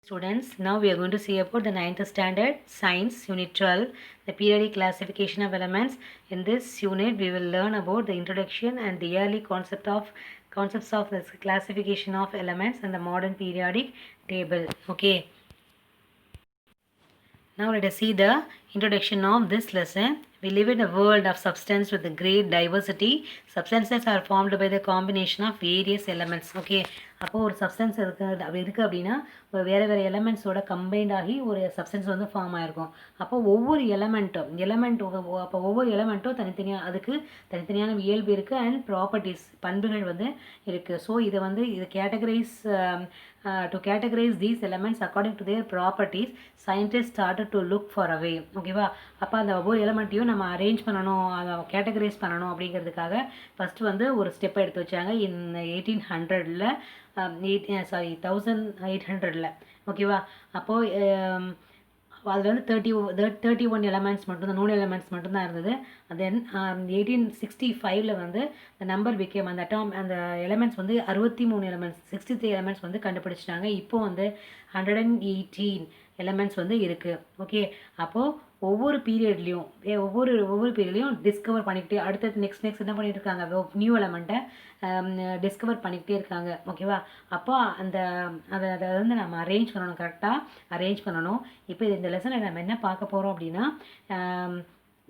Students, now we are going to see about the ninth standard science unit 12, the periodic classification of elements. In this unit we will learn about the introduction and the early concepts of the classification of elements and the modern periodic table. Okay, now let us see the introduction of this lesson. We live in a world of substance with a great diversity. Substances are formed by the combination of various elements. Okay, அப்போது ஒரு substance இருக்குது அப்படின்னா வேறு வேறு எலமெண்ட்ஸோட combined ஆகி ஒரு substance வந்து form ஆகிருக்கும். அப்போ ஒவ்வொரு அப்போ ஒவ்வொரு எலமெண்ட்டும் தனித்தனியாக அதுக்கு தனித்தனியான இயல்பு இருக்குது அண்ட் ப்ராப்பர்ட்டிஸ் பண்புகள் வந்து இருக்குது. ஸோ இதை to categorize these elements according to their properties, scientists started to look for a way. ஓகேவா, அப்போ அந்த ஒவ்வொரு எலமெண்ட்டையும் நம்ம அரேஞ்ச் பண்ணணும், அதை கேட்டகரைஸ் பண்ணணும் அப்படிங்கிறதுக்காக ஃபஸ்ட்டு வந்து ஒரு ஸ்டெப் எடுத்து வச்சாங்க. 1800ல் ஓகேவா. அப்போது அதில் வந்து 31 எலமெண்ட்ஸ் மட்டும்தான், 3 எலமெண்ட்ஸ் மட்டும்தான் இருந்தது. தென் 1865 வந்து the number became அந்த எலமெண்ட்ஸ் வந்து 63 எலமெண்ட்ஸ் 63 எலமெண்ட்ஸ் வந்து கண்டுபிடிச்சிட்டாங்க. இப்போ வந்து 118 எலமெண்ட்ஸ் வந்து இருக்குது. ஓகே, அப்போது ஒவ்வொரு பீரியட்லேயும் டிஸ்கவர் பண்ணிக்கிட்டே அடுத்தது நெக்ஸ்ட் என்ன பண்ணிட்டு இருக்காங்க, நியூ எலமெண்ட்டை டிஸ்கவர் பண்ணிக்கிட்டே இருக்காங்க. ஓகேவா, அப்போ அதை வந்து நம்ம கரெக்டாக அரேஞ்ச் பண்ணணும். இப்போ இந்த லெசனில் நம்ம என்ன பார்க்க போகிறோம் அப்படின்னா,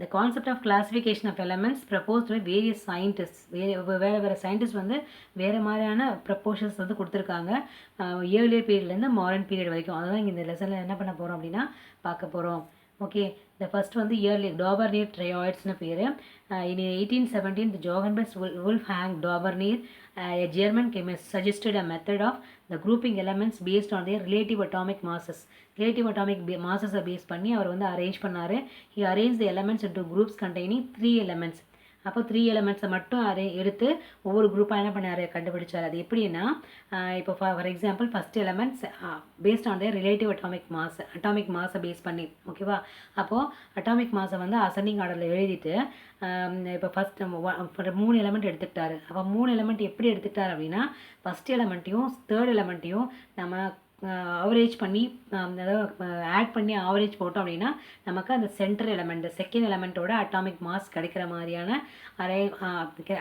the concept of classification of elements proposed by various scientists. வேறு சயின்டிஸ்ட் வந்து வேறு மாதிரியான ப்ரப்போசல்ஸ் வந்து கொடுத்துருக்காங்க, ஏர்லியர் பீரியட்லேருந்து மாடர்ன் பீரியட் வரைக்கும். அதுதான் இந்த லெசனில் என்ன பண்ண போகிறோம் அப்படின்னா பார்க்க போகிறோம். ஓகே, இந்த ஃபர்ஸ்ட் வந்து இயர்லி டாபர்னியர் ட்ரையாய்ட்ஸ்னு பேர். In 1817 the Johannes Wolfgang Dobernier, a German chemist, suggested a method of the grouping elements based on their relative atomic masses. Relative atomic masses base பண்ணி அவர் வந்து அரேஞ்ச் பண்ணார். He arranged the elements into groups containing 3 elements. அப்போ 3 எலமெண்ட்ஸை மட்டும் எடுத்து ஒவ்வொரு குரூப்பாக என்ன பண்ணார், கண்டுபிடிச்சார். அது எப்படின்னா, இப்போ for example first elements based on their relative atomic மாஸை பேஸ் பண்ணி. ஓகேவா, அப்போது அட்டாமிக் மாஸை வந்து அசெண்டிங் ஆர்டரில் எழுதிட்டு இப்போ ஃபஸ்ட் 3 எலமெண்ட் எடுத்துக்கிட்டாரு. அப்போ 3 எலமெண்ட் எப்படி எடுத்துக்கிட்டார் அப்படின்னா, ஃபஸ்ட் எலமெண்ட்டையும் தேர்ட் எலமெண்ட்டையும் நம்ம ஆவரேஜ் பண்ணி அதாவது ஆட் பண்ணி ஆவரேஜ் போட்டோம் அப்படின்னா நமக்கு அந்த சென்டர் எலமெண்ட் செகண்ட் எலமெண்ட்டோட அட்டாமிக் மாஸ் கிடைக்கிற மாதிரியான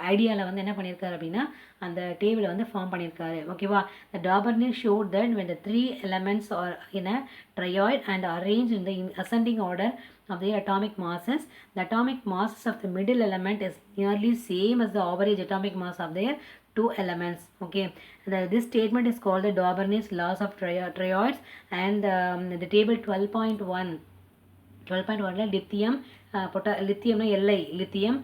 ஐடியாவில் வந்து என்ன பண்ணியிருக்காரு அப்படின்னா அந்த டேபிளை வந்து ஃபார்ம் பண்ணியிருக்காரு. ஓகேவா, the Dobernier showed that when the 3 elements are in a trioid and arranged in the ascending order of their atomic masses, the atomic masses of the middle element is nearly same as the average atomic mass of their 2 elements. Okay, this statement is called the Dobernier's laws of trioids, and the table 12.1 lithium lithiumனா Li lithium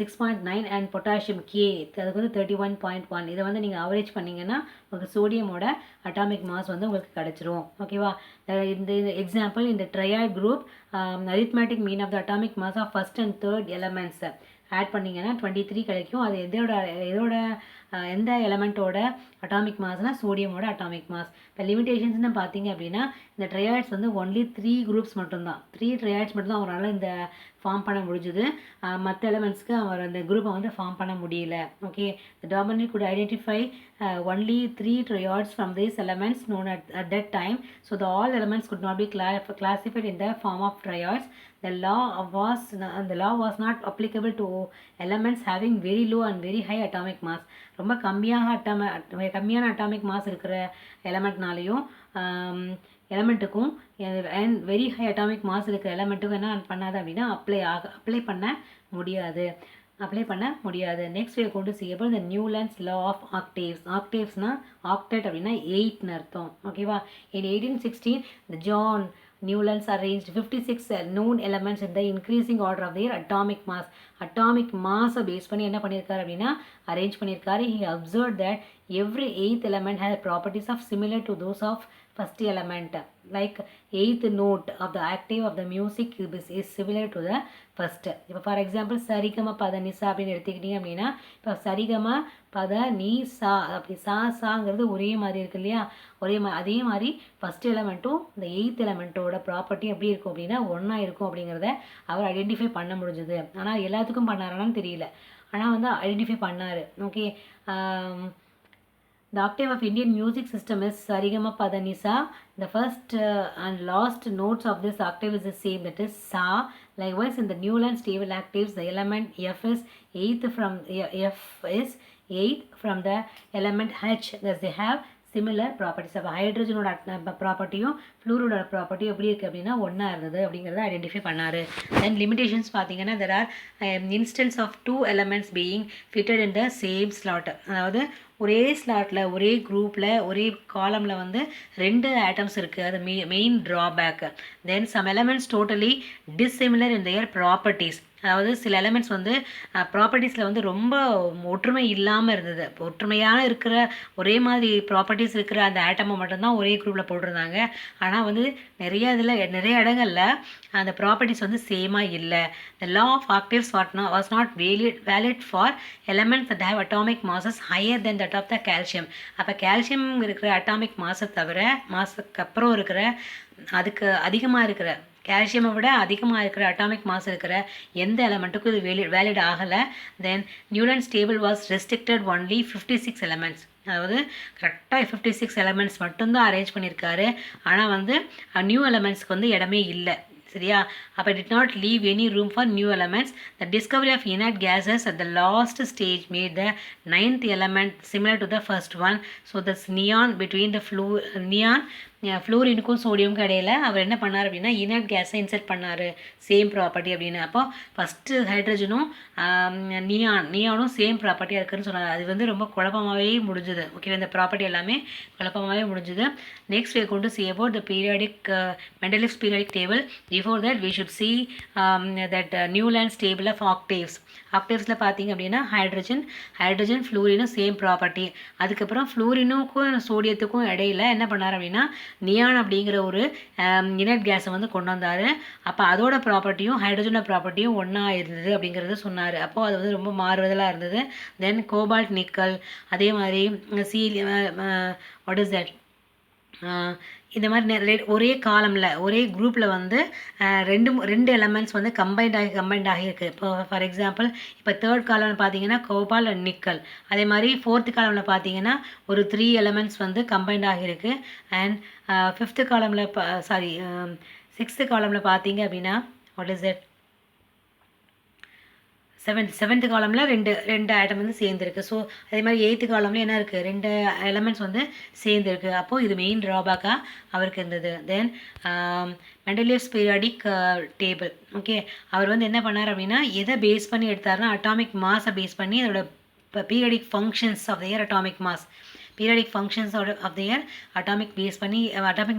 6.9 and potassium K அதுக்கு வந்து 31.1. இதை வந்து நீங்கள் average பண்ணிங்கன்னா உங்களுக்கு சோடியமோட atomic mass வந்து உங்களுக்கு கிடச்சிரும். ஓகேவா, இந்த எக்ஸாம்பிள் இந்த triad group arithmetic mean of the atomic mass of first and third elements add பண்ணிங்கன்னா 23 கிடைக்கும். அது எந்த எலமெண்ட்டோட அட்டாமிக் மாஸ்னா சோடியமோட அட்டாமிக் மாஸ். இப்போ லிமிடேஷன்ஸ்னு பார்த்தீங்க அப்படின்னா இந்த ட்ரையாய்ட்ஸ் வந்து ஒன்லி 3 குரூப்ஸ் மட்டும்தான், 3 ட்ரையாய்ட்ஸ் மட்டும்தான் அவரால் இந்த ஃபார்ம் பண்ண முடிஞ்சுது. மற்ற எலமெண்ட்ஸ்க்கு அவர் அந்த குரூப்பை வந்து ஃபார்ம் பண்ண முடியல. Okay, the Dobernier could identify only 3 triads from these elements known at that time, so all elements could not be classified in the form of triads. The law was not applicable to elements having very low and very high atomic mass. ரொம்ப கம்மியான atomic mass இருக்கிற எலமெண்ட்டுக்கும் and very high atomic mass இருக்கிற எலமெண்ட்டுக்கும் என்ன பண்ணாது அப்படின்னா apply பண்ண முடியாது. Next we are going to see about the Newland's law of octaves. ஆக்டேவ்ஸ்னா ஆக்டேட் அப்படின்னா 8ன்னு அர்த்தம். ஓகேவா, in 1816 the John Newlands arranged 56 known elements in the increasing order of their atomic mass. Atomic மாஸை பேஸ் பண்ணி என்ன பண்ணியிருக்காரு அப்படின்னா அரேஞ்ச் பண்ணியிருக்காரு. He observed that every 8th element has properties of similar to those of first element, like 8th note of the octave of the music is similar to the first. இப்போ for example சரிகம பத நிசா அப்படின்னு எடுத்துக்கிட்டீங்க அப்படின்னா இப்போ சரிகம பத நீ சா அப்படி சாங்கிறது ஒரே மாதிரி இருக்கு இல்லையா, அதே மாதிரி ஃபஸ்ட் எலமெண்ட்டும் இந்த 8th எலமெண்ட்டோட ப்ராப்பர்ட்டி எப்படி இருக்கும் அப்படின்னா ஒன்றா இருக்கும் அப்படிங்கிறத அவர் ஐடென்டிஃபை பண்ண முடிஞ்சுது. ஆனால் எல்லாத்துக்கும் பண்ணாரான்னு தெரியல, ஆனால் வந்து ஐடென்டிஃபை பண்ணார். Okay, The octave of Indian music system is Sarigama Padanisa. The first and last notes of this octave is the same, that is Sa. Likewise, in the Newland stable octaves, the element F is eighth from the element H. Thus, they have similar properties. அப்போ ஹைட்ரஜனோட ப்ராப்பர்ட்டியும் ஃப்ளூரோட ப்ராப்பர்ட்டியும் எப்படி இருக்குது அப்படின்னா ஒன்றா இருந்தது அப்படிங்கிறத identify பண்ணார். Then limitations பார்த்தீங்கன்னா there are instances of 2 elements being fitted in the same slot. அதாவது ஒரே ஸ்லாட்டில் ஒரே குரூப்பில் ஒரே காலமில் வந்து 2 ஆட்டம்ஸ் இருக்குது. அது main drawback. Then some elements totally dissimilar இன் தேர் ப்ராப்பர்ட்டிஸ். அதாவது சில எலமெண்ட்ஸ் வந்து ப்ராப்பர்ட்டிஸில் வந்து ரொம்ப ஒற்றுமை இல்லாமல் இருந்தது. ஒற்றுமையான இருக்கிற ஒரே மாதிரி ப்ராப்பர்ட்டிஸ் இருக்கிற அந்த ஆட்டமை மட்டும்தான் ஒரே குரூப்பில் போட்டிருந்தாங்க. ஆனால் வந்து நிறைய இடங்களில் அந்த ப்ராப்பர்ட்டிஸ் வந்து சேமாக இல்லை. The law of octaves was not valid for elements that have atomic masses higher then that of the calcium. அப்போ கால்சியம் இருக்கிற அட்டாமிக் மாசை தவிர மாசுக்கு அப்புறம் இருக்கிற அதுக்கு அதிகமாக இருக்கிற கால்சியமை விட அதிகமாக இருக்கிற அட்டாமிக் மாஸ் இருக்கிற எந்த எலமெண்ட்டுக்கும் இது வேலிட் ஆகலை. Then Newlands table was restricted only 56 elements. அதாவது கரெக்டாக 56 elements மட்டும்தான் அரேஞ்ச் பண்ணியிருக்காரு. ஆனால் வந்து நியூ எலமெண்ட்ஸ்க்கு வந்து இடமே இல்லை. சரியா? அப்போ did not leave any room for new elements. The discovery of inert gases at the last stage made the 9th element similar to the first one. So this neon between the ஃப்ளூரினுக்கும் சோடியமுக்கும் இடையில அவர் என்ன பண்ணார் அப்படின்னா inert கேஸை insert பண்ணார், same property அப்படின்னு. அப்போ first ஹைட்ரஜனும் நியானும் same ப்ராப்பர்ட்டியாக இருக்குதுன்னு சொன்னார். அது வந்து ரொம்ப குழப்பமாகவே முடிஞ்சுது. ஓகே, இந்த ப்ராப்பர்ட்டி எல்லாமே குழப்பமாகவே முடிஞ்சுது. Next we are going to see about the Mendeleev's periodic table. Before that we should see that Newland's table of octaves. ஆக்டேவ்ஸில் பார்த்தீங்க அப்படின்னா ஹைட்ரஜன் ஃப்ளூரினும் சேம் ப்ராப்பர்ட்டி. அதுக்கப்புறம் ஃப்ளூரினுக்கும் சோடியத்துக்கும் இடையில என்ன பண்ணார் அப்படின்னா நியான் அப்படிங்கிற ஒரு இனர்ட் கேஸை வந்து கொண்டு வந்தார். அப்போ அதோட ப்ராப்பர்ட்டியும் ஹைட்ரஜனோட ப்ராப்பர்ட்டியும் ஒன்றா இருந்தது அப்படிங்கிறத சொன்னார். அப்போது அது வந்து ரொம்ப மாறுதலாக இருந்தது. தென் கோபால்ட் நிக்கல், அதே மாதிரி வாட் இஸ் தட், இந்த மாதிரி ஒரே காலமில் ஒரே குரூப்பில் வந்து ரெண்டு எலமெண்ட்ஸ் வந்து கம்பைண்ட் ஆகி இருக்குது. இப்போ ஃபார் எக்ஸாம்பிள் இப்போ தேர்ட் காலம்னு பார்த்தீங்கன்னா கோபால் அண்ட் நிக்கல். அதே மாதிரி ஃபோர்த்து காலமில் பார்த்தீங்கன்னா ஒரு 3 elements வந்து கம்பைண்ட் ஆகியிருக்கு. அண்ட் ஃபிஃப்த்து காலமில் சிக்ஸ்த்து காலமில் பார்த்தீங்க அப்படின்னா வாட் இஸ் இட், செவன்த் காலமில் ரெண்டு ஆட்டம் வந்து சேர்ந்துருக்கு. ஸோ அதே மாதிரி 8th காலமில் என்ன இருக்குது, 2 elements வந்து சேர்ந்துருக்கு. அப்போது இது மெயின் ட்ராபேக்காக அவருக்கு இருந்தது. தென் மெண்டலியவ்ஸ் பீரியாடிக் டேபிள். ஓகே, அவர் வந்து என்ன பண்ணார் அப்படின்னா எதை பேஸ் பண்ணி எடுத்தாருன்னா அட்டாமிக் மாஸை பேஸ் பண்ணி அதோட periodic functions of the their atomic mass, periodic functions of the their atomic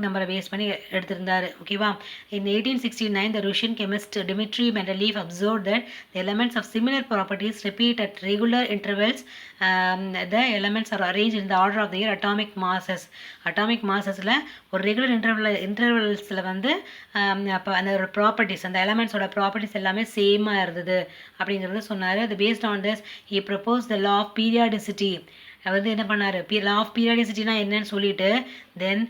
நம்பரை பேஸ் பண்ணி எடுத்திருந்தார். ஓகேவா? In 1869 the Russian chemist Dmitry Mendeleev observed that the elements of similar properties repeat at regular intervals. The elements are arranged in the order of their atomic masses. Atomic massesல ஒரு regular இன்டர்வல்ஸில் வந்து அப்போ அந்த properties, அந்த எலமெண்ட்ஸோட properties எல்லாமே சேமாக இருந்தது அப்படிங்கிறத சொன்னார். அது based on this he proposed the law of periodicity. வந்து என்ன பண்ணார், லா ஆஃப் பீரியாடிசிட்டினா என்னன்னு சொல்லிட்டு தென்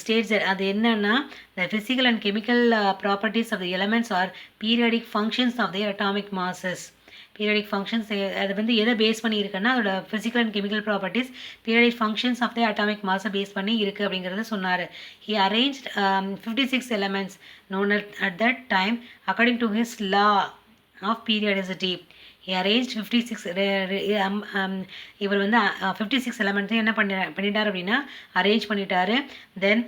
ஸ்டேட்ஸ் அது என்னன்னா the physical and chemical properties of the elements are periodic functions of their atomic masses. Periodic functions அது வந்து எதை பேஸ் பண்ணி இருக்குன்னா அதோட physical and chemical properties periodic functions of the atomic மாஸை பேஸ் பண்ணி இருக்குது அப்படிங்கிறத சொன்னார். He arranged 56 elements known at that time according to his law of periodicity. He arranged 56 இவர் வந்து 56 elements என்ன பண்ணிட்டார் அப்படின்னா அரேஞ்ச் பண்ணிட்டாரு. தென்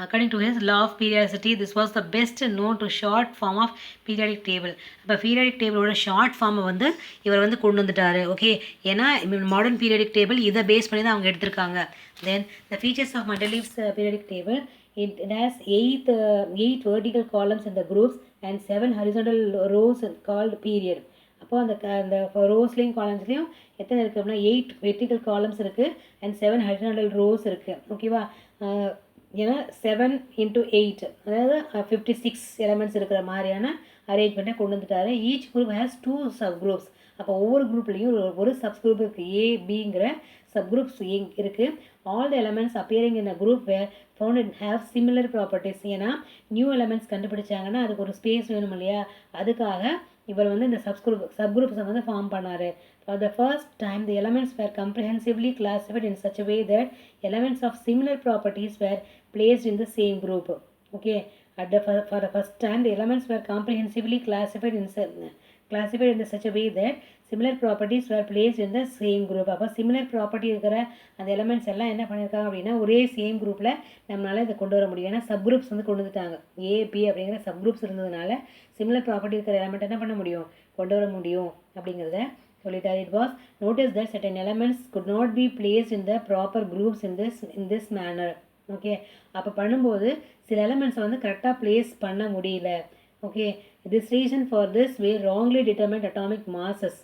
according to his law of periodicity this was the best known to short form of periodic table. அப்போ periodic tableோட short ஃபார்மை வந்து இவர் வந்து கொண்டு வந்துட்டார். ஓகே, ஏன்னா மாடர்ன் பீரியாடிக் டேபிள் இதை பேஸ் பண்ணி தான் அவங்க எடுத்திருக்காங்க. தென் the features of Mendeleev's periodic table, it has 8 vertical columns in the groups and 7 horizontal rows called period. அப்போ அந்த ரோஸ்லேயும் காலம்ஸ்லேயும் எத்தனை இருக்குது அப்படின்னா 8 வெர்டிக்கல் காலம்ஸ் இருக்குது அண்ட் 7 ஹரிசாண்டல் ரோஸ் இருக்குது. ஓகேவா? ஏன்னா 7 × 8 அதாவது 56 elements இருக்கிற மாதிரியான அரேஞ்ச்மெண்ட்டை கொண்டு வந்துட்டாரு. Each group has 2 sub groups. அப்போ ஒவ்வொரு குரூப்லேயும் ஒரு சப் குரூப் இருக்குது, ஏபிங்கிற சப் குரூப்ஸ் இருக்குது. All the elements appearing in a group were found it have similar properties. ஏன்னா நியூ எலமெண்ட்ஸ் கண்டுபிடிச்சாங்கன்னா அதுக்கு ஒரு ஸ்பேஸ் வேணும் இல்லையா, அதுக்காக இவர் வந்து இந்த சப் குரூப்ஸை வந்து ஃபார்ம் பண்ணார். For the first time, the elements were comprehensively classified in such a way that elements of similar properties were placed in the same group. Okay, for the first time, the elements were comprehensively classified in such a way that similar properties were placed in the same group. அப்போ similar property இருக்கிற அந்த elements எல்லாம் என்ன பண்ணியிருக்காங்க அப்படின்னா ஒரே same குரூப்பில் நம்மளால் இதை கொண்டு வர முடியும். ஏன்னா சப்குரூப்ஸ் வந்து கொண்டு வந்துட்டாங்க. ஏபி அப்படிங்கிற சப்குரூப்ஸ் இருந்ததுனால சிமிலர் ப்ராப்பர்ட்டி இருக்கிற எலமெண்ட் என்ன பண்ண முடியும், கொண்டு வர முடியும் அப்படிங்கிறத சொல்லிட்டார். It was noticed that certain elements could not be placed in the proper groups in this manner. Okay, அப்போ பண்ணும்போது சில எலமெண்ட்ஸை வந்து கரெக்டாக ப்ளேஸ் பண்ண முடியல. Okay, this reason for this way wrongly determined atomic masses.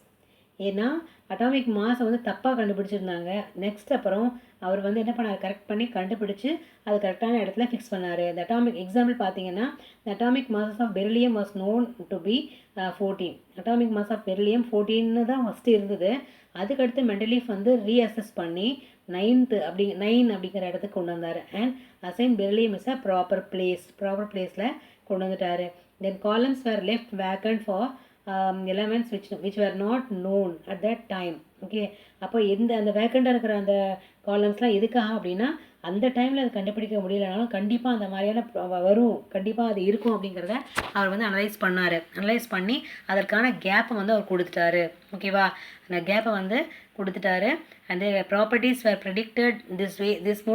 ஏன்னா அட்டாமிக் மாஸை வந்து தப்பாக கண்டுபிடிச்சிருந்தாங்க. நெக்ஸ்ட் அப்புறம் அவர் வந்து என்ன பண்ணார், கரெக்ட் பண்ணி கண்டுபிடிச்சு அது கரெக்டான இடத்துல ஃபிக்ஸ் பண்ணார். இந்த அட்டாமிக் எக்ஸாம்பிள் பார்த்தீங்கன்னா the atomic masses of beryllium was known to be 14. Atomic mass of beryllium 14 தான் ஃபஸ்ட்டு இருந்தது. அதுக்கடுத்து மெண்டலீஃப் வந்து ரீஅசஸ் பண்ணி 9 அப்படிங்கிற இடத்துக்கு கொண்டு வந்தார். And assign beryllium is a proper பிளேஸில் கொண்டு வந்துட்டார். Then columns were left vacant for elements which were not known at that time. ஓகே, அப்போ அந்த வேக்கண்டாக இருக்கிற அந்த காலம்ஸ்லாம் எதுக்காக அப்படின்னா அந்த டைமில் அது கண்டுபிடிக்க முடியலனாலும் கண்டிப்பாக அந்த மாதிரியான வரும், கண்டிப்பாக அது இருக்கும் அப்படிங்கிறத அவர் வந்து அனலைஸ் பண்ணி அதற்கான கேப்பை வந்து அவர் கொடுத்துட்டாரு. ஓகேவா, அந்த கேப்பை வந்து கொடுத்துட்டாரு. And properties were predicted this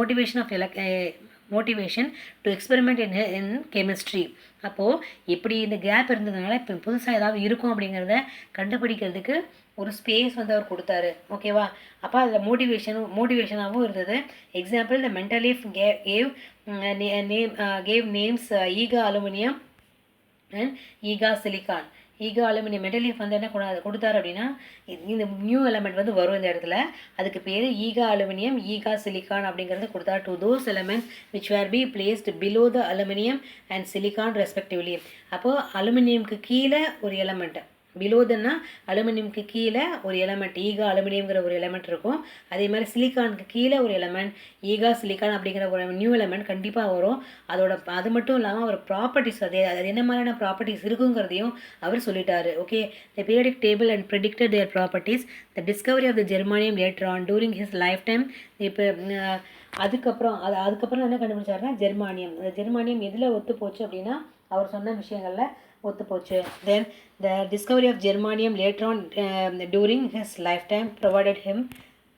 motivation to experiment in chemistry. அப்போது இப்படி இந்த கேப் இருந்ததுனால இப்போ புதுசாக ஏதாவது இருக்கும் அப்படிங்கிறத கண்டுபிடிக்கிறதுக்கு ஒரு ஸ்பேஸ் வந்து அவர் கொடுத்தாரு. ஓகேவா, அப்போ அதில் மோட்டிவேஷனாகவும் இருந்தது. Example, the Mendeleev gave names eka aluminium and eka silicon. Eka aluminium Mendeleev வந்து என்ன கொடுத்தாரு அப்படின்னா இந்த நியூ எலமெண்ட் வந்து வரும் இந்த இடத்துல, அதுக்கு பேர் ஈகா அலுமினியம் ஈகா சிலிக்கான் அப்படிங்கிறது கொடுத்தாரு. To those elements which were be placed below the aluminium and silicon respectively. அப்போது அலுமினியம்க்கு கீழே ஒரு எலமெண்ட், பிலோதன்னா அலுமினியம்க்கு கீழே ஒரு எலமெண்ட் ஈகா அலுமினியம்ங்கிற ஒரு எலமெண்ட் இருக்கும். அதே மாதிரி சிலிக்கானுக்கு கீழே ஒரு எலமெண்ட் ஈகா சிலிக்கான் அப்படிங்கிற ஒரு நியூ எலமெண்ட் கண்டிப்பாக வரும். அது மட்டும் இல்லாமல் அவர் ப்ராப்பர்ட்டிஸ் அது என்ன மாதிரியான ப்ராப்பர்ட்டிஸ் இருக்குங்கிறதையும் அவர் சொல்லிட்டாரு. Okay, the periodic table and predicted their properties. The discovery of the germanium later on during his lifetime. இப்போ அதுக்கப்புறம் என்ன கண்டுபிடிச்சாருன்னா ஜெர்மானியம். அந்த ஜெர்மானியம் எதில் ஒத்து போச்சு அப்படின்னா அவர் சொன்ன விஷயங்களில் ஒத்து போச்சு. Then the discovery of germanium later on during his lifetime provided him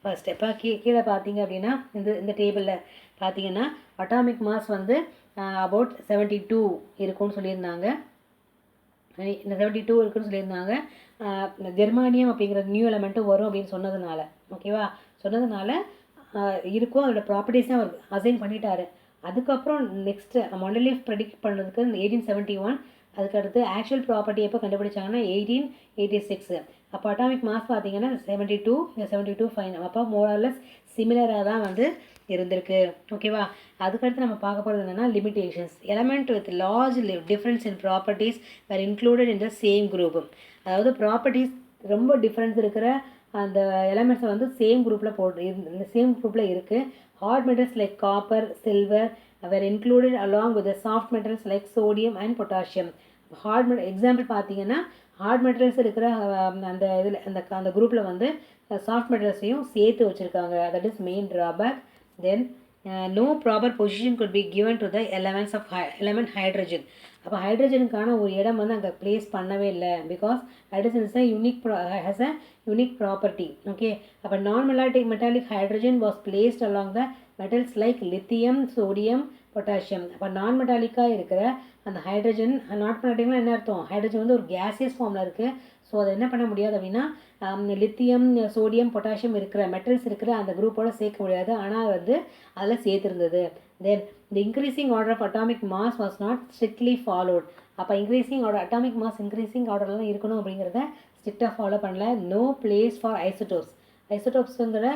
first. இப்போ கீழே பார்த்தீங்க அப்படின்னா இந்த டேபிளில் பார்த்தீங்கன்னா அட்டாமிக் மாஸ் வந்து அபவுட் 72 இருக்குன்னு சொல்லியிருந்தாங்க. இந்த 72 இருக்குன்னு சொல்லியிருந்தாங்க. ஜெர்மானியம் அப்படிங்கிற நியூ எலமெண்ட்டும் வரும் அப்படின்னு சொன்னதுனால, ஓகேவா, இருக்கும். அதோட ப்ராப்பர்ட்டிஸும் அவர் அசைன் பண்ணிட்டாரு. அதுக்கப்புறம் நெக்ஸ்ட்டு மண்டலீஃப் ப்ரெடிக்ட் பண்ணுறதுக்கு 1871. அதுக்கடுத்து ஆக்சுவல் ப்ராப்பர்ட்டி எப்போ கண்டுபிடிச்சாங்கன்னா 1886. அப்போ அட்டாமிக் மாஸ் பார்த்தீங்கன்னா 72 ஃபைன். அப்போ மோரலஸ் சிமிலராக தான் வந்து இருந்திருக்கு. ஓகேவா, அதுக்கடுத்து நம்ம பார்க்க போகிறது என்னென்னா limitations. Element with large difference in properties were included in the same group. அதாவது ப்ராப்பர்ட்டிஸ் ரொம்ப டிஃப்ரென்ஸ் இருக்கிற அந்த எலமெண்ட்ஸை வந்து சேம் குரூப்பில் இருக்குது. Hard metals like copper, silver were included along with the soft metals like sodium and potassium. Example பார்த்தீங்கன்னா heart metals இருக்கிற அந்த இதில் அந்த குரூப்பில் வந்து சாஃப்ட் மெட்டல்ஸையும் சேர்த்து வச்சுருக்காங்க. That is main drawback. Then no proper position could be given to the element hydrogen. அப்போ ஹைட்ரஜனுக்கான ஒரு இடம் வந்து அங்கே பிளேஸ் பண்ணவே இல்லை. Because hydrogen is has a unique property. ஓகே, அப்போ metallic hydrogen was placed along the metals like lithium, sodium, potassium. அப்போ நான் மெட்டாலிக்காக இருக்கிற அந்த ஹைட்ரஜன், நாட் மெட்டாலிக்னா என்ன அர்த்தம், ஹைட்ரஜன் வந்து ஒரு கேசியஸ் ஃபார்மில் இருக்குது. ஸோ அதை என்ன பண்ண முடியாது அப்படின்னா லித்தியம், சோடியம், பொட்டாசியம் இருக்கிற மெட்டல்ஸ் இருக்கிற அந்த குரூப்போடு சேர்க்க முடியாது. ஆனால் வந்து அதில் சேர்த்துருந்தது. Then the increasing order of atomic mass was not strictly followed. அப்போ அட்டாமிக் மாஸ் இன்க்ரீசிங் ஆர்டரில் தான் இருக்கணும் அப்படிங்கிறத ஸ்ட்ரிக்டாக ஃபாலோ பண்ணல. நோ பிளேஸ் ஃபார் ஐசோடோப்ஸுங்கிற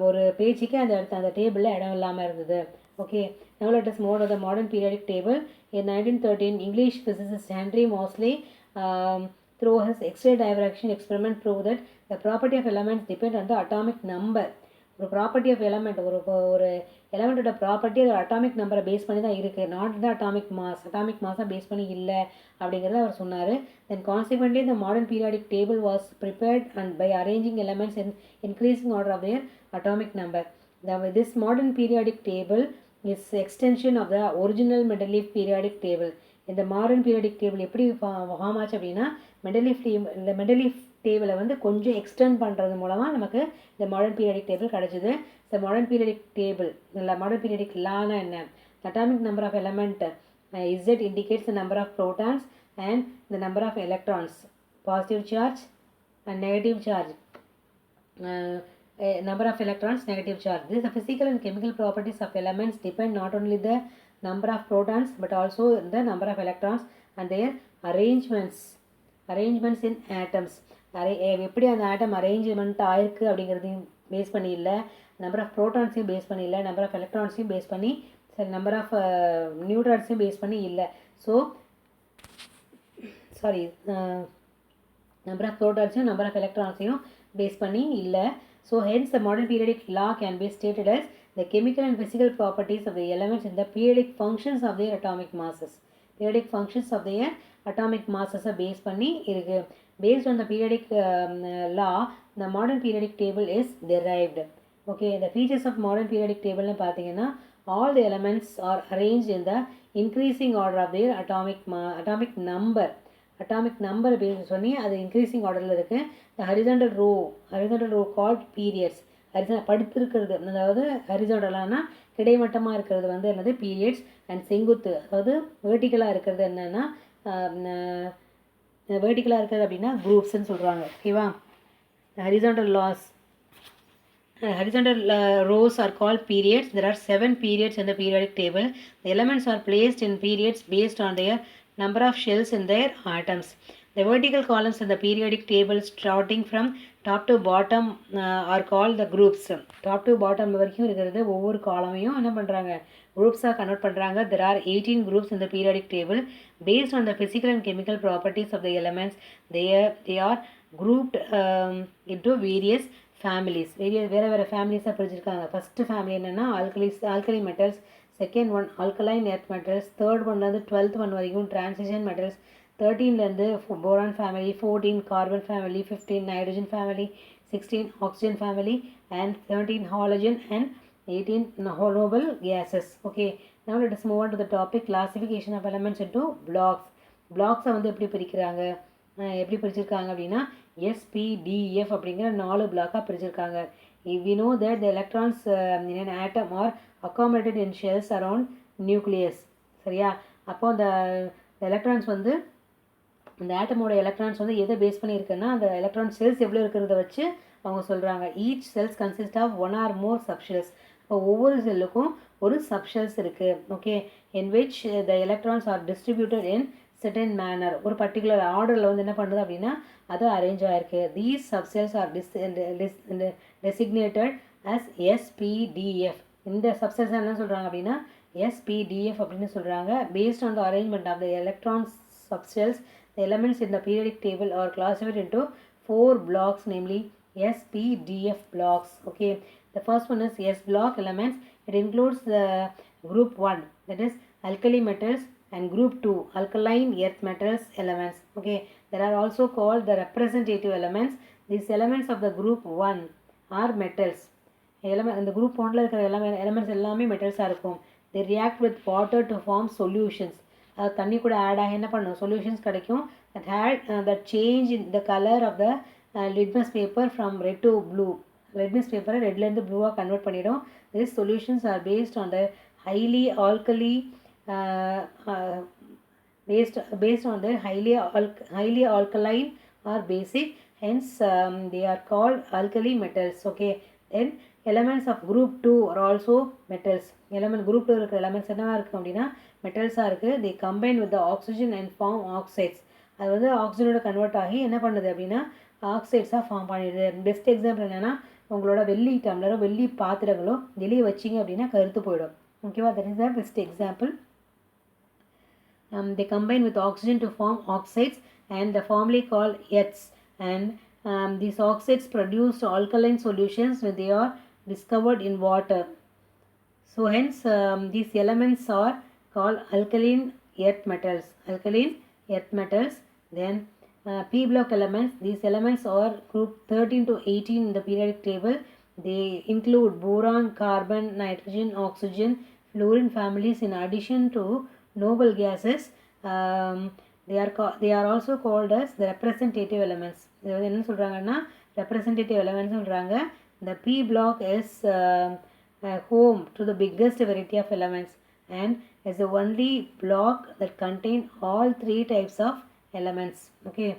ஒரு பேச்சுக்கே அந்த டேபிளில் இடம் இல்லாமல் இருந்தது. Okay, now let us move to the modern periodic table. In 1913, English physicist Henry Moseley through his X-ray diffraction experiment proved that the property of elements depend on the atomic number. ஒரு property of element, ஒரு எலமெண்ட்டோட property அதோட atomic நம்பரை base பண்ணி தான் இருக்குது, not the atomic மாஸை base பண்ணி இல்லை அப்படிங்கிறத அவர் சொன்னார். Then consequently the modern periodic table was prepared and by arranging elements in increasing order of their atomic number. This modern periodic table is extension of the original Mendeleev periodic table. இந்த modern periodic table எப்படி form ஆச்சு அப்படின்னா இந்த மெண்டலீஃப் டேபிளை வந்து கொஞ்சம் extend பண்ணுறது மூலமாக நமக்கு இந்த மாடர்ன் பீரியாடிக் டேபிள் கிடச்சிது. இந்த மாடர்ன் பீரியாடிக் டேபிள் இல்லை மாடர்ன் பீரியாடிக் லானா என்ன, atomic number of element Z indicates the number of protons and the number of electrons, positive charge and negative charge. Number of electrons, negative charge. This the physical and chemical properties of elements depend not only the number of protons but also the number of electrons and their arrangements in atoms. எப்படி அந்த ஆட்டம் arrangement ஆயிருக்கு அப்படிங்கிறதையும் base பண்ணி இல்லை, number of ப்ரோட்டான்ஸையும் base பண்ணி இல்லை, number of எலக்ட்ரான்ஸையும் base பண்ணி, சரி நம்பர் ஆஃப் நியூட்ரான்ஸையும் பேஸ் பண்ணி இல்லை. ஸோ நம்பர் ஆஃப் ப்ரோட்டான்ஸையும் நம்பர் ஆஃப் எலக்ட்ரான்ஸையும் பேஸ் பண்ணி இல்லை. So hence the modern periodic law can be stated as the chemical and physical properties of the elements in the periodic functions of their atomic masses. Periodic functions of their atomic masses base பண்ணி இருக்கு. Based on the periodic law, the modern periodic table is derived. Okay, the features of modern periodic table னு பார்த்தீங்கன்னா all the elements are arranged in the increasing order of their atomic number base பண்ணி அது increasing ஆர்டரில் இருக்குது. the horizontal row called periods, படுத்திருக்கிறது அதாவது ஹரிசாண்டலானா கிடைமட்டமாக இருக்கிறது வந்து என்னது பீரியட்ஸ், அண்ட் செங்குத்து அதாவது வேர்ட்டிக்கலாக இருக்கிறது என்னென்னா வேர்ட்டிக்கலாக இருக்கிறது அப்படின்னா குரூப்ஸ்ன்னு சொல்கிறாங்க. ஓகேவா, horizontal rows are called periods. There are 7 periods in the periodic table. The elements are placed in periods based on their number of shells in their atoms. The vertical columns in the periodic table starting from top to bottom are called the groups. Top to bottom வரைக்கும் இருக்கிறது ஒவ்வொரு காலமையும் என்ன பண்ணுறாங்க, குரூப்ஸாக convert பண்ணுறாங்க. There are 18 groups in the periodic table. Based on the physical and chemical properties of the elements, they are grouped into various families. வேறு ஃபேமிலிஸாக பிரிச்சிருக்காங்க. First family என்னென்னா alkali metals, second one alkaline earth metals, third ஒன்லேருந்து 12th one வரைக்கும் transition metals, 13லேருந்து boron family, 14 carbon family, 15 nitrogen family, 16 oxygen family, and 17 halogen and 18 noble gases. Okay, now let us move on to the topic classification of elements into blocks. Blocks வந்து எப்படி பிரிச்சிருக்காங்க அப்படின்னா SPDF அப்படிங்கிற 4 பிளாக்காக பிரிச்சிருக்காங்க. We know that the electrons in an atom are accommodated in shells around nucleus. சரியா, அப்போ அந்த எலக்ட்ரான்ஸ் வந்து இந்த ஆட்டமோட எலக்ட்ரான்ஸ் வந்து எதை பேஸ் பண்ணி இருக்குன்னா அந்த எலக்ட்ரான் செல்ஸ் எவ்வளோ இருக்கிறத வச்சு அவங்க சொல்கிறாங்க. Each shells consist of 1 or more subshells. இப்போ ஒவ்வொரு செல்லுக்கும் ஒரு சப்ஷெல்ஸ் இருக்குது. Okay, in which the electrons are distributed in certain manner, ஒரு பர்டிகுலர் ஆர்டரில் வந்து என்ன பண்ணுது அப்படின்னா அது அரேஞ்ச் ஆகிருக்கு. These subshells are designated as SPDF. இந்த சப்செல்ஸ் என்ன சொல்கிறாங்க அப்படின்னா SPDF அப்படின்னு சொல்கிறாங்க. Based on the arrangement of the electrons subshells, the elements in the periodic table are classified into 4 blocks, namely SPDF blocks. Okay, the first one is S block elements. It includes the group 1, that is alkali metals, and group 2, alkaline earth metals elements. Okay, there are also called the representative elements. These elements of the group 1 are metals. இந்த group 1ல இருக்கிற elements எல்லாமே மெட்டல்ஸாக இருக்கும். They react with water to form solutions. அது தண்ணி கூட add ஆகி என்ன பண்ணும், சொல்யூஷன்ஸ் கிடைக்கும். that change in the color of the litmus paper from red to blue. litmus paper ரெட்லேருந்து ப்ளூவாக கன்வெர்ட் பண்ணிடும். these solutions are based on the highly alkaline or basic, hence they are called alkali metals. Okay, then elements of group 2 are also metals. group 2 இருக்கிற elements என்னவா இருக்கும் அப்படின்னா மெட்டல்ஸாக இருக்குது. they combine with the oxygen and form oxides. அது வந்து ஆக்சிஜனோட convert ஆகி என்ன பண்ணுது அப்படின்னா ஆக்சைட்ஸாக ஃபார்ம் பண்ணிடுது. பெஸ்ட் எக்ஸாம்பிள் என்னென்னா உங்களோட வெள்ளி டம்ளரோ வெள்ளி பாத்திரங்களோ வெளியே வச்சிங்க அப்படின்னா கருத்து போயிடும். ஓகேவா, that is the best example. They combine with oxygen to form oxides and the formally called earths, and these oxides produce alkaline solutions when they are discovered in water. So hence these elements are called alkaline earth metals. Alkaline earth metals. Then P block elements. These elements are group 13 to 18 in the periodic table. They include boron, carbon, nitrogen, oxygen, fluorine families in addition to noble gases. They are also called as the representative elements. இது வந்து என்ன சொல்கிறாங்கன்னா representative elements சொல்கிறாங்க. The P block is home to the biggest variety of elements and is the only block that contain all three types of elements. Okay,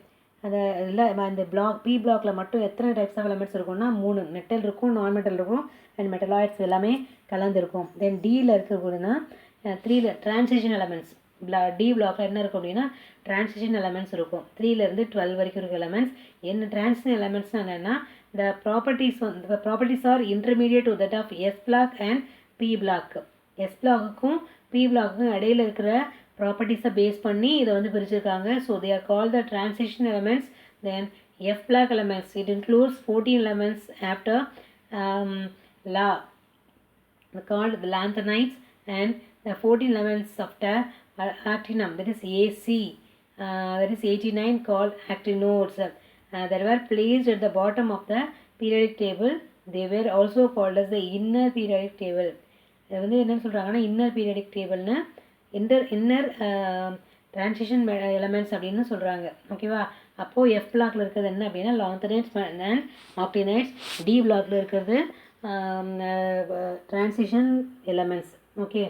அந்த இந்த black B பிளாக்ல மட்டும் எத்தனை டைப்ஸ் ஆஃப் எலமெண்ட்ஸ் இருக்கும்னா 3 metal இருக்கும், நான் metal இருக்கும் and metalloids எல்லாமே கலந்துருக்கும். தென் டியில் இருக்கிறதுனா 3ல டிரான்சிஷன் எலமெண்ட்ஸ். டி பிளாக்ல என்ன இருக்கும் அப்படின்னா டிரான்சிஷன் எலமெண்ட்ஸ் இருக்கும். 3லேருந்து 12 வரைக்கும் இருக்க எலமெண்ட்ஸ். என்ன டிரான்சிஷன் எலமெண்ட்ஸ் என்னென்னா the properties are intermediate to that of S block and P block. S blockக்கும் P blockக்கும் இடையில இருக்கிற ப்ராப்பர்ட்டிஸை பேஸ் பண்ணி இதை வந்து பிரிச்சிருக்காங்க. So they are called the transition elements. Then F block elements, it includes 14 elements after law called the lanthanides and the 14 elements after actinum, that is AC, that is 89 called actinodes. That were placed at the bottom of the periodic table. They were also called as the inner periodic table. இது வந்து என்னன்னு சொல்கிறாங்கன்னா inner periodic டேபிள்னு inner transition elements அப்படின்னு சொல்கிறாங்க. ஓகேவா? அப்போது F பிளாக்ல இருக்கிறது என்ன அப்படின்னா லாந்தனைட்ஸ் அண்ட் ஆக்டினைட்ஸ். டி பிளாக்ல இருக்கிறது transition elements. Okay,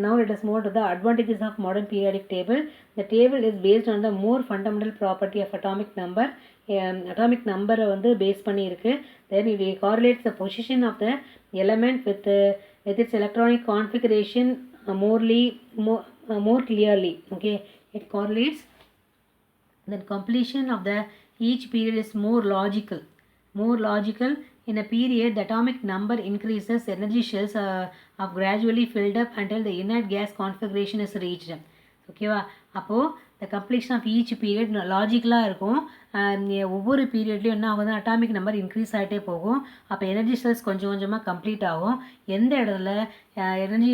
now let us move to the advantages of modern periodic table. The table is based on the more fundamental property of atomic number. Atomic number வந்து base பண்ணி இருக்கு. Then it correlates the position of the element with its electronic configuration more clearly. Okay, it correlates. Then completion of the each period is more logical. In a period, the atomic number increases, energy shells are gradually filled up until the inert gas configuration is reached. ஓகேவா? அப்போது the completion of each period லாஜிக்கலாக இருக்கும். ஒவ்வொரு பீரியட்லேயும் என்ன ஆகுதுன்னா atomic number increase ஆகிட்டே போகும். அப்போ energy cells கொஞ்சம் கொஞ்சமாக கம்ப்ளீட் ஆகும். எந்த இடத்துல எனர்ஜி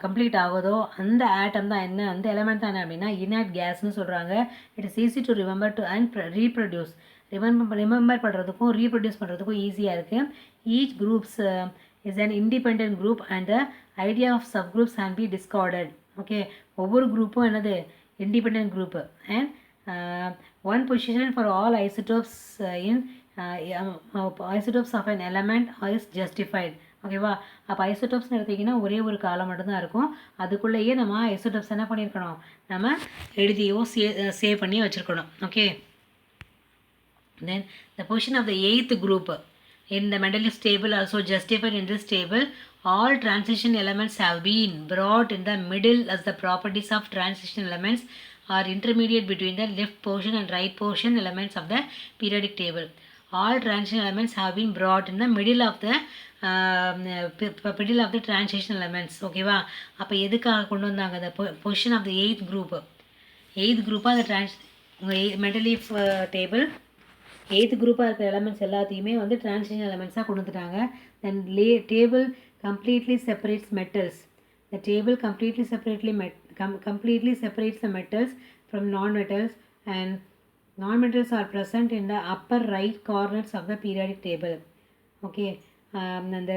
கம்ப்ளீட் ஆகுதோ அந்த ஆட்டம் தான் என்ன, அந்த எலமெண்ட் தான் என்ன அப்படின்னா இனர்ட் கேஸ்ன்னு சொல்கிறாங்க. It is easy to remember to and reproduce. Remember பண்ணுறதுக்கும் ரீப்ரொடியூஸ் பண்ணுறதுக்கும் ஈஸியாக இருக்குது. Each groups is an independent group and the idea of sub groups can be discarded. Okay, ஒவ்வொரு குரூப்பும் என்னது independent group and one position for all isotopes in isotopes of an element is justified. ஓகேவா? அப்போ ஐசோடோப்ஸ்னு எடுத்திங்கன்னா ஒரே ஒரு காலம் மட்டும்தான் இருக்கும். அதுக்குள்ளேயே நம்ம ஐசோடோப்ஸ் என்ன பண்ணியிருக்கணும், நம்ம எழுதியோ சேவ் பண்ணி வச்சுருக்கணும். Okay, then the position of the 8th group in the Mendeleev's table also justified in this table. All transition elements have been brought in the middle as the properties of transition elements are intermediate between the left portion and right portion elements of the periodic table. All transition elements have been brought in the middle of the transition elements. ஓகேவா? அப்போ எதுக்காக கொண்டு வந்தாங்க the position of the 8th group அந்த Mendeleev table 8th குரூப்பாக இருக்கிற elements எல்லாத்தையுமே வந்து டிரான்சிஷன் எலமெண்ட்ஸாக கொண்டு வந்துட்டாங்க. தென் table completely separates metals. The table completely separates the metals from non-metals, and non-metals are present in the upper right corners of the periodic table. Okay, அந்த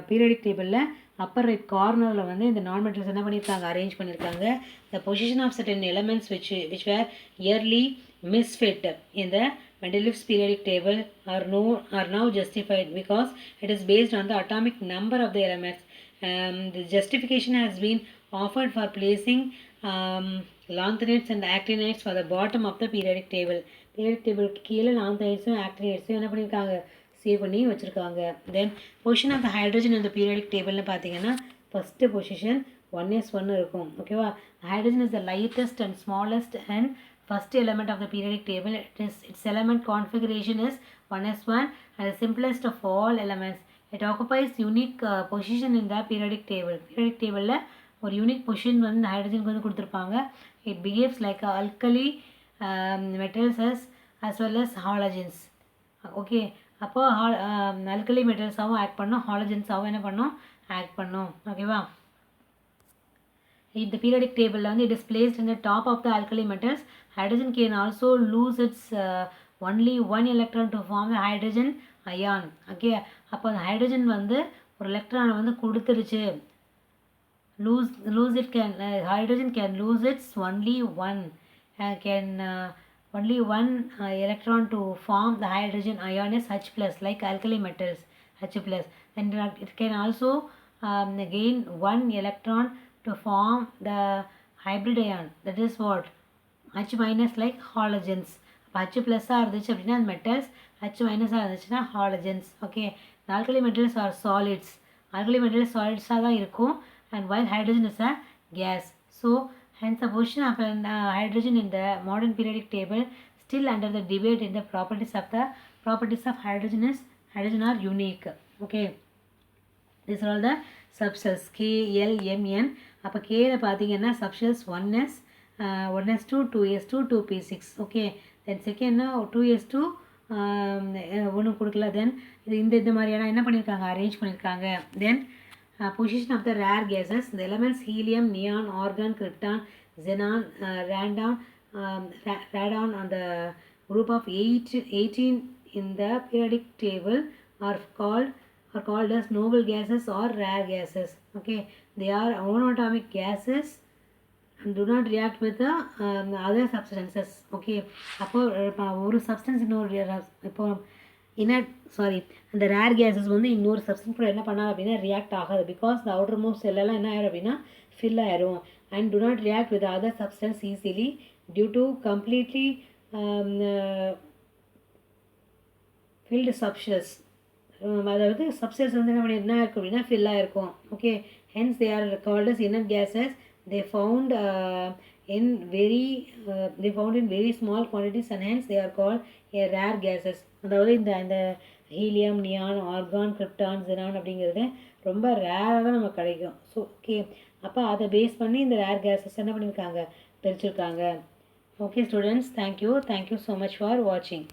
periodic டேபிளில் Appar right கார்னரில் வந்து இந்த நான் மெட்டல்ஸ் என்ன பண்ணியிருக்காங்க, அரேஞ்ச் பண்ணியிருக்காங்க. The position of certain elements which were yearly misfit in the Mendeleev's periodic table are now justified because it is based on the atomic number of the elements. The justification has been offered for placing lanthanides and actinides for the bottom of the periodic table. Periodic table கீழே lanthanides actinides என்ன பண்ணியிருக்காங்க, save பண்ணி வச்சுருக்காங்க. தென் position of the hydrogen இந்த periodic டேபிள்னு பார்த்தீங்கன்னா first position 1s1 இருக்கும். ஓகேவா? Hydrogen is the lightest and smallest and first element of the periodic table. Its element configuration is 1s1 and the simplest of all elements. It occupies unique position in the periodic table. Periodic table ஒரு unique position வந்து இந்த ஹைட்ரஜனுக்கு வந்து கொடுத்துருப்பாங்க. It behaves like alkali metals as well as halogens. Okay, அப்போ alkali மெட்டல்ஸாகவும் act பண்ணும், ஹாலஜன்ஸாகவும் என்ன பண்ணும், act பண்ணும். ஓகேவா? In the periodic table it is placed in the top of the alkali metals. Hydrogen can also lose its only one electron to form the hydrogen ion. Okay, அப்போ அந்த hydrogen வந்து ஒரு எலக்ட்ரானை வந்து கொடுத்துருச்சு. lose it can hydrogen can lose its only one electron to form the hydrogen ion is H plus, like alkali metals H plus. And it can also gain one electron to form the hybrid ion, that is what, H minus, like halogens. H plus இருந்துச்சு அப்படின்னா metals, H minus இருந்துச்சுன்னா halogens. Okay, the alkali metals are solids. Alkali metals solids தான் இருக்கும், and while hydrogen is a gas. So hence the position of hydrogen in the modern periodic table still under the debate. In the properties of hydrogen are unique. Okay, these are all the subshells K, L, M, N. அப்போ Kல பார்த்தீங்கன்னா subshells 1s, 1s2, 2s2, 2p6. Okay, தென் செகண்ட்னா 2s2 ஒன்றும் கொடுக்கல. தென் இது இந்த மாதிரியான என்ன பண்ணியிருக்காங்க, arrange பண்ணியிருக்காங்க. தென் position of the rare gases, the elements helium, neon, argon, krypton, xenon, radon on the group of 18 in the periodic table are called as noble gases or rare gases. Okay, they are monatomic gases and do not react with the other substances. Okay, அப்போ ஒரு substance இன்னொரு இப்போ அந்த rare gases வந்து இன்னொரு substance கூட என்ன பண்ணாது அப்படின்னா ரியாக்ட் ஆகாது. பிகாஸ் த அவுட்டர் மோஸ்ட் செல்லெல்லாம் என்ன ஆயிரும் அப்படின்னா ஃபில் ஆயிரும். And do not react with other substance easily due to completely filled substance. அதாவது சப்ஸ்டன்ஸ் வந்து என்ன இருக்கும் அப்படின்னா ஃபில் ஆகிருக்கும். Okay, hence they are called as inner gases. they found in very small quantities, and hence they are called rare gases. அதாவது இந்த helium, neon, argon, krypton, xenon அப்படிங்கிறது ரொம்ப ரேராக தான் நமக்கு கிடைக்கும். ஸோ ஓகே, அப்போ அதை பேஸ் பண்ணி இந்த ரேர் கேஸஸ் என்ன பண்ணியிருக்காங்க, பிரிச்சிருக்காங்க. Okay students, thank you so much for வாட்சிங்.